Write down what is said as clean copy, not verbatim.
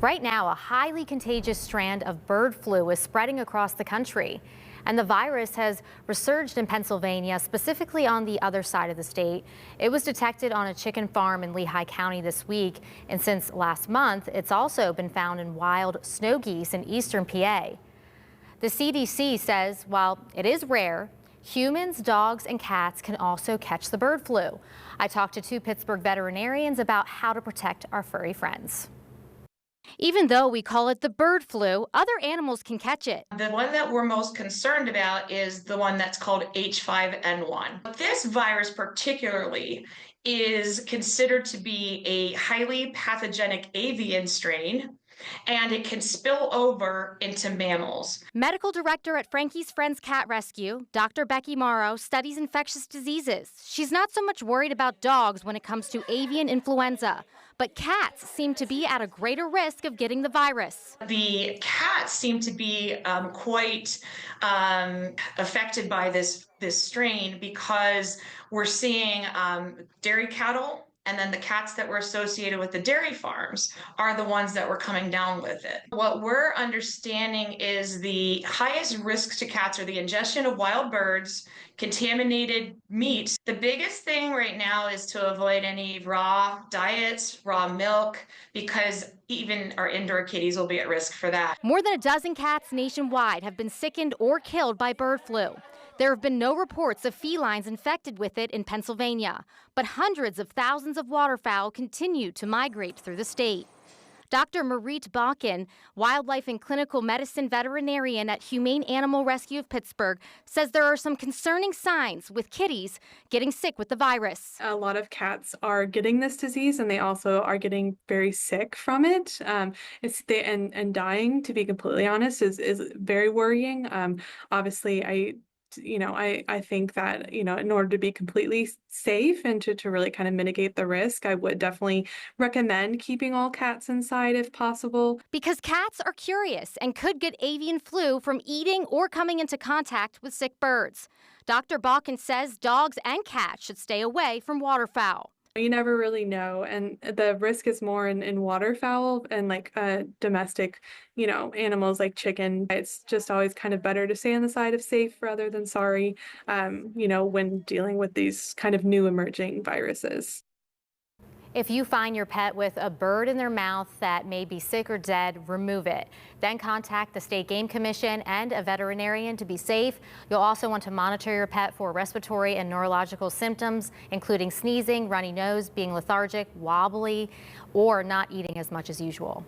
Right now, a highly contagious strand of bird flu is spreading across the country. And the virus has resurged in Pennsylvania, specifically on the other side of the state. It was detected on a chicken farm in Lehigh County this week. And since last month, it's also been found in wild snow geese in eastern PA. The CDC says while it is rare, humans, dogs, and cats can also catch the bird flu. I talked to two Pittsburgh veterinarians about how to protect our furry friends. Even though we call it the bird flu, other animals can catch it. The one that we're most concerned about is the one that's called H5N1. This virus particularly is considered to be a highly pathogenic avian strain, and it can spill over into mammals. Medical director at Frankie's Friends Cat Rescue, Dr. Becky Morrow, studies infectious diseases. She's not so much worried about dogs when it comes to avian influenza, but cats seem to be at a greater risk of getting the virus. The cats seem to be quite affected by this strain because we're seeing dairy cattle, and then the cats that were associated with the dairy farms are the ones that were coming down with it. What we're understanding is the highest risks to cats are the ingestion of wild birds, contaminated meat. The biggest thing right now is to avoid any raw diets, raw milk, because even our indoor kitties will be at risk for that. More than a dozen cats nationwide have been sickened or killed by bird flu. There have been no reports of felines infected with it in Pennsylvania, but hundreds of thousands of waterfowl continue to migrate through the state. Dr. Marit Bakken, wildlife and clinical medicine veterinarian at Humane Animal Rescue of Pittsburgh, says there are some concerning signs with kitties getting sick with the virus. A lot of cats are getting this disease, and they also are getting very sick from it. And dying, to be completely honest, is very worrying. Obviously, I think that, in order to be completely safe and to really kind of mitigate the risk, I would definitely recommend keeping all cats inside if possible. Because cats are curious and could get avian flu from eating or coming into contact with sick birds. Dr. Bakken says dogs and cats should stay away from waterfowl. You never really know, and the risk is more in waterfowl and like domestic, animals like chicken. It's just always kind of better to stay on the side of safe rather than sorry, when dealing with these kind of new emerging viruses. If you find your pet with a bird in their mouth that may be sick or dead, remove it. Then contact the State Game Commission and a veterinarian to be safe. You'll also want to monitor your pet for respiratory and neurological symptoms, including sneezing, runny nose, being lethargic, wobbly, or not eating as much as usual.